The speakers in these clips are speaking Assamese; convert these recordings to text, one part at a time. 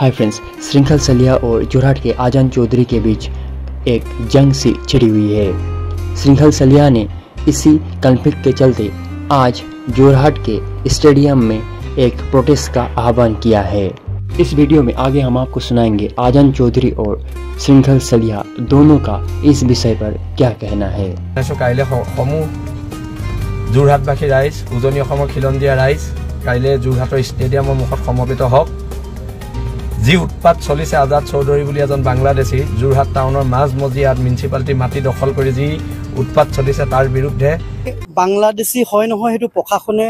हाय फ्रेंड्स, श्रृंखल सलिया और जोरहाट के आजान चौधरी के बीच एक जंग सी छिड़ी हुई है। श्रृंखल सलिया ने इसी कॉन्फ्लिक्ट के चलते आज जोरहाट के स्टेडियम में एक प्रोटेस्ट का आह्वान किया है। इस वीडियो में आगे हम आपको सुनाएंगे आजान चौधरी और श्रृंखल सलिया दोनों का इस विषय पर क्या कहना है। जोरहाटबासी राइज उजनी खिलंदिया राइज काइले जोरहाटर स्टेडियমৰ মুখত সমবেত হওক। जी उत्पात चलिसे आजाद चौधरी बुली एजन बांग्लादेशी जोरहाट टाउনৰ মাজমজিয়াত म्युनिसिपालिटी माटी दखल কৰি जी उत्पात चलिसे तार बिरुद्धे बांग्लादेशी হয় নহয় হেতু প্ৰশাসনে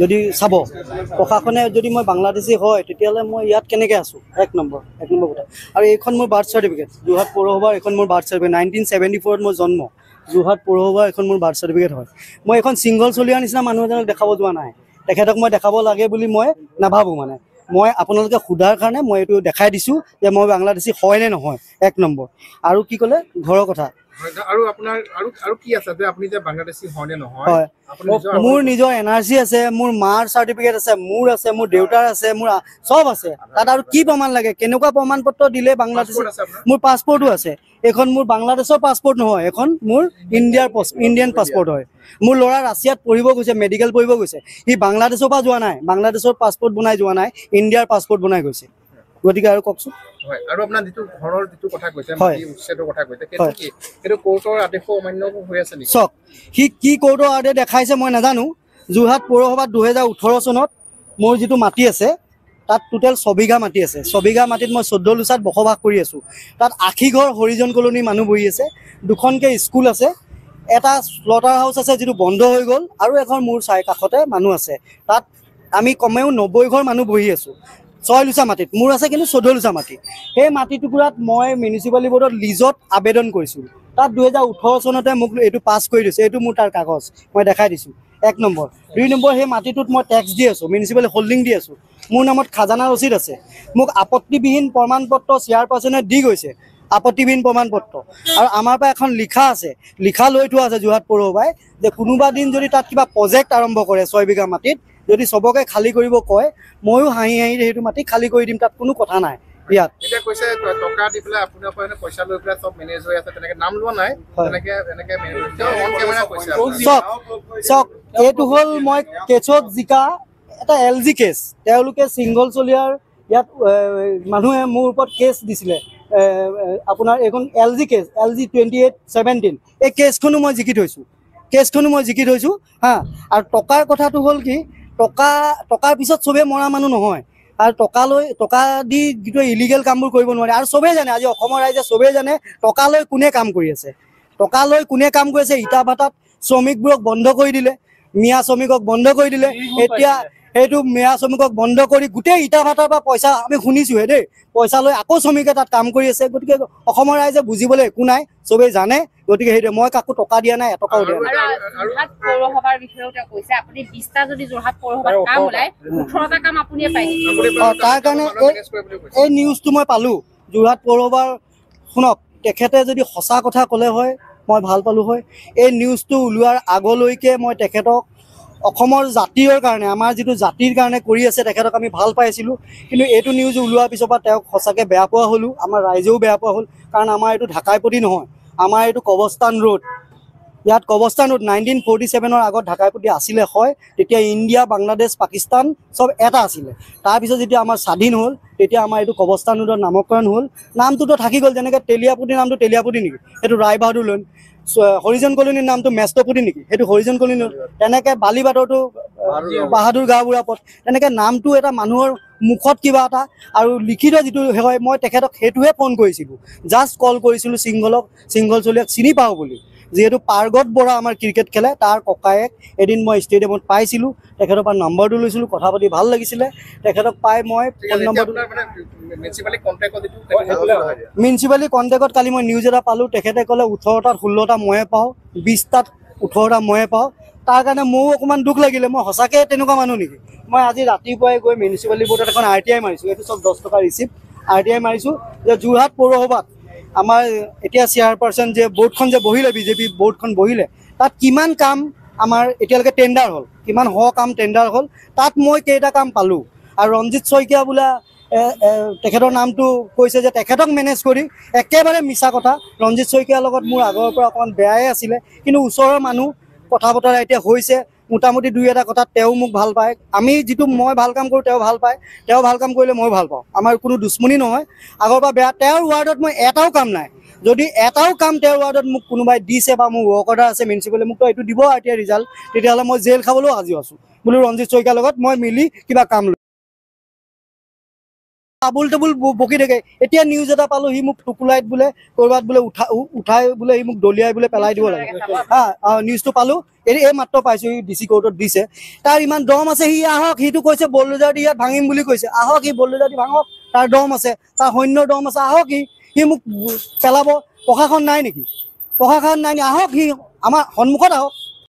যদি চাব প্ৰশাসনে যদি মই বাংলাদেশী হয় তেতিয়ালে মই ইয়াত কেনেকৈ আছো এক নম্বৰ কথা আৰু এইখন মোৰ বাৰ্থ সাৰ্টিফিকেট যোৰহাট পৌৰসভাৰ এখন মোৰ বাৰ্থ সাৰ্টিফিকেট 1974 ত মোৰ জন্ম যোৰহাট পৌৰসভাৰ এখন মোৰ বাৰ্থ সাৰ্টিফিকেট হয়। মই এখন সিংগল চলিয়াৰ নিচিনা মানুহ এজনক দেখাব যোৱা নাই, তেখেতক মই দেখাব লাগে বুলি মই নাভাবো। মানে মই আপোনালোকে খুদাৰ কাৰণে মই এইটো দেখাই দিছো যে মই বাংলাদেশী হয় নে নহয় এক নম্বৰ। আৰু কি ক'লে ঘৰৰ কথা আৰু আপোনাৰ আৰু কি আছে যে আপুনি যে বাংলাদেশী হয় নে নহয়? মোৰ নিজৰ এনআৰসি আছে, মোৰ মাৰ সাৰ্টিফিকেট আছে, মোৰ আছে, মোৰ দেউতাৰ আছে, মোৰ সব আছে। তাত আৰু কি প্ৰমাণ লাগে? কেনেকুৱা প্ৰমাণ পত্ৰ দিলে বাংলাদেশী? মোৰ পাছপৰ্টো আছে। এখন মোৰ বাংলাদেশৰ পাছপৰ্ট নহয়, এখন মোৰ ইণ্ডিয়ান পাছপৰ্ট হয়। মোৰ ল'ৰা ৰাছিয়াত পঢ়িব গৈছে, মেডিকেল পঢ়িব গৈছে, সি বাংলাদেশৰ পৰা যোৱা নাই, বাংলাদেশৰ পাছপৰ্ট বনাই যোৱা নাই, ইণ্ডিয়াৰ পাছপৰ্ট বনাই গৈছে। গতিকে আৰু কওকচোন। হয়, আৰু আপোনাৰ যিটো ঘৰৰ যিটো কথা কৈছে মাটি উচ্ছেদৰ কথা কৈছে সেইটো কোৰ্টৰ আদেশ অমান্য হৈ আছে নেকি? চক সি কি কোৰ্টৰ আদেশ দেখাইছে মই নাজানো। যোৰহাট পৌৰসভাত 2018 চনত মোৰ যিটো মাটি আছে তাত টোটেল 6 বিঘা মাটি আছে। 6 বিঘা মাটিত মই 14 লুচাত বসবাস কৰি আছো। তাত 80 ঘৰ হৰিজন কলনী মানুহ বহি আছে, দুখনকে স্কুল আছে, এটা স্লটাৰ হাউচ আছে যিটো বন্ধ হৈ গ'ল, আৰু এখন মোৰ চাই কাষতে মানুহ আছে। তাত আমি কমেও 90 ঘৰ মানুহ বহি আছো 6 লুচা মাটিত। মোৰ আছে কিন্তু 14 লুচা মাটি। সেই মাটি টুকুৰাত মই মিউনিচিপালিটি বৰ্ডত লিজত আবেদন কৰিছোঁ। তাত 2018 চনতে মোক এইটো পাছ কৰি দিছে। এইটো মোৰ তাৰ কাগজ মই দেখাই দিছোঁ এক নম্বৰ। 2 নম্বৰ, সেই মাটিটোত মই টেক্স দি আছোঁ, মিউনিচিপালিটি হোল্ডিং দি আছোঁ, মোৰ নামত খাজানা ৰচিদ আছে। মোক আপত্তিবিহীন প্ৰমাণ পত্ৰ চেয়াৰপাৰ্চনে দি গৈছে, আপত্তিবিহীন প্ৰমাণ পত্ৰ। আৰু আমাৰ পৰা এখন লিখা আছে, লিখা লৈ থোৱা আছে যোৰহাট পৌৰসভাই যে কোনোবা দিন যদি তাত কিবা প্ৰজেক্ট আৰম্ভ কৰে 6 বিঘা মাটিত, যদি সবকে খালী কৰিব কয়, ময়ো হাঁহি সেইটো মাটি খালী কৰি দিম, তাত কোনো কথা নাই। ইয়াত এতিয়া কৈছে টকা দি পেলাই আপোনাৰ পৰা পইচা লৈ পেলাই সব মেনেজ হৈ আছে, তেনেকে নাম লোৱা নাই, এনেকে অন কেমেৰা কৈছে। চক এইটো হ'ল মই কেছত জিকা এটা LG কেছ। তেওঁলোকে সিংগল চলিয়াৰ ইয়াত মানুহে মোৰ ওপৰত কেছ দিছিলে, আপোনাৰ এইখন LG কেছ LG 2817। এই কেছখনো মই জিকি থৈছোঁ হা। আৰু টকাৰ কথাটো হ'ল কি, টকাৰ পিছত চবেই মৰা মানুহ নহয়। আৰু টকা দি যিটো ইলিগেল কামবোৰ কৰিব নোৱাৰে। আৰু চবেই জানে, আজি অসমৰ ৰাইজে চবেই জানে টকালৈ কোনে কাম কৰি আছে, ইটা ভাটাত শ্ৰমিকবোৰক বন্ধ কৰি দিলে, মিয়া শ্ৰমিকক বন্ধ কৰি দিলে। এতিয়া সেইটো মিয়া শ্ৰমিকক বন্ধ কৰি গোটেই ইটা ভাটাৰ পৰা পইচা আমি শুনিছোঁহে দেই, পইচা লৈ আকৌ শ্ৰমিকে তাত কাম কৰি আছে। গতিকে অসমৰ ৰাইজে বুজিবলৈ একো নাই, চবেই জানে। গতিকে সেইটো মই কাকো টকা দিয়া নাই, এটকাও দিয়া নাই। যোৰহাট পৌৰসভাৰ বিষয়ে কৈছে আপুনি 20টা যদি যোৰহাট পৌৰসভাৰ কাম ওলাই 18টা কাম আপুনিয়ে পাইছে। তাৰ কাৰণে এই নিউজটো মই পালোঁ যোৰহাট পৌৰসভাৰ। শুনক, তেখেতে যদি সঁচা কথা ক'লে হয় মই ভাল পালোঁ হয়। এই নিউজটো ওলোৱাৰ আগলৈকে মই তেখেতক অসমৰ জাতিৰ কাৰণে, আমাৰ যিটো জাতিৰ কাৰণে কৰি আছে, তেখেতক আমি ভাল পাইছিলোঁ। কিন্তু এইটো নিউজ ওলোৱাৰ পিছৰ পৰা তেওঁক সঁচাকৈ বেয়া পোৱা হ'লোঁ, আমাৰ ৰাইজেও বেয়া পোৱা হ'ল। কাৰণ আমাৰ এইটো ঢাকাইপতি নহয়, আমাৰ এইটো কবস্থান ৰোড। ইয়াত কবস্থান ৰোড 1947ৰ আগত ঢাকাইপতি আছিলে হয়। তেতিয়া ইণ্ডিয়া, বাংলাদেশ, পাকিস্তান চব এটা আছিলে। তাৰপিছত যেতিয়া আমাৰ স্বাধীন হ'ল তেতিয়া আমাৰ এইটো কবস্থান ৰোডৰ নামকৰণ হ'ল। নামটোতো থাকি গ'ল, যেনেকৈ তেলিয়াপতি নামটো তেলিয়াপতি নেকি, সেইটো ৰায়বাহাদুৰ লোন। হৰিজন কলনীৰ নামটো মেষ্টপতি নেকি, সেইটো হৰিজন কলনী। তেনেকৈ বালিবাটৰটো বাহাদুৰ গাঁওবুঢ়া পথ। তেনেকৈ নামটো এটা মানুহৰ মুখত কিবা এটা, আৰু লিখিত যিটো হয়, মই তেখেতক সেইটোহে ফোন কৰিছিলোঁ, জাষ্ট কল কৰিছিলোঁ সিংগল চলিয়াক চিনি পাওঁ বুলি। যিহেতু পাৰ্গত বৰা আমাৰ ক্ৰিকেট খেলে, তাৰ ককায়েক এদিন মই ষ্টেডিয়ামত পাইছিলোঁ, তেখেতৰ পৰা নম্বৰটো লৈছিলোঁ, কথা পাতি ভাল লাগিছিলে। তেখেতক পাই মই ফোন নম্বৰটো মিউনিচিপালিটি কণ্টেক্টত কালি মই নিউজ এটা পালোঁ। তেখেতে ক'লে 18টাত 16টা ময়ে পাওঁ, 20টাত 18টা ময়ে পাওঁ। তাৰ কাৰণে মোৰো অকণমান দুখ লাগিলে, মই সঁচাকৈ তেনেকুৱা মানুহ নেকি। মই আজি ৰাতিপুৱাই গৈ মিউনিচিপালিটি বৰ্ডত এখন RTI মাৰিছোঁ, এইটো চব 10 টকা ৰিচিপ্ট। RTI মাৰিছোঁ যে যোৰহাট পৌৰসভাত আমাৰ এতিয়া চেয়াৰপাৰ্চন যে বৰ্ডখন যে বহিলে, বিজেপি বৰ্ডখন বহিলে, তাত কিমান কাম আমাৰ এতিয়ালৈকে টেণ্ডাৰ হ'ল, কিমান কাম টেণ্ডাৰ হ'ল, তাত মই কেইটা কাম পালোঁ। আৰু ৰঞ্জিত শইকীয়া বোলা তেখেতৰ নামটো কৈছে যে তেখেতক মেনেজ কৰি একেবাৰে মিছা কথা। ৰঞ্জিত শইকীয়াৰ লগত মোৰ আগৰ পৰা অকণমান বেয়াই আছিলে, কিন্তু ওচৰৰ মানুহ কথা বতৰা এতিয়া হৈছে মোটামুটি 2-এটা কথাত তেওঁ মোক ভাল পায়। আমি যিটো মই ভাল কাম কৰোঁ তেওঁ ভাল পায়, তেওঁ ভাল কাম কৰিলে মই ভাল পাওঁ, আমাৰ কোনো দুশ্মনী নহয়। আগৰ পৰা বেয়া, তেওঁৰ ৱাৰ্ডত মই এটাও কাম নাই। যদি এটাও কাম তেওঁৰ ৱাৰ্ডত মোক কোনোবাই দিছে বা মোৰ ৱৰ্ক অৰ্ডাৰ আছে মিউনিচিপালে মোক তো এইটো দিব এতিয়া ৰিজাল্ট, তেতিয়াহ'লে মই জেল খাবলৈও সাজু আছোঁ বোলো ৰঞ্জিত শইকীয়াৰ লগত মই মিলি কিবা কাম লৈ আবুল তাবুল বকি থাকে। এতিয়া নিউজ এটা পালোঁ সি মোক টুকুলাইত বোলে ক'ৰবাত বোলে উঠাই বোলে সি মোক দলিয়াই বোলে পেলাই দিব লাগে। নিউজটো পালোঁ, এই মাত্ৰ পাইছোঁ, সি DC কোৰ্টত দিছে। তাৰ ইমান দম আছে, সি আহক, সিটো কৈছে বলডোজাৰ দি ইয়াত ভাঙিম বুলি কৈছে, আহক সি বলডোজাৰ দি ভাঙক, তাৰ দম আছে, তাৰ সৈন্যৰ দম আছে, আহক সি মোক পেলাব। প্ৰশাসন নাই নেকি? প্ৰশাসন নাই নেকি? আহক, সি আমাৰ সন্মুখত আহক।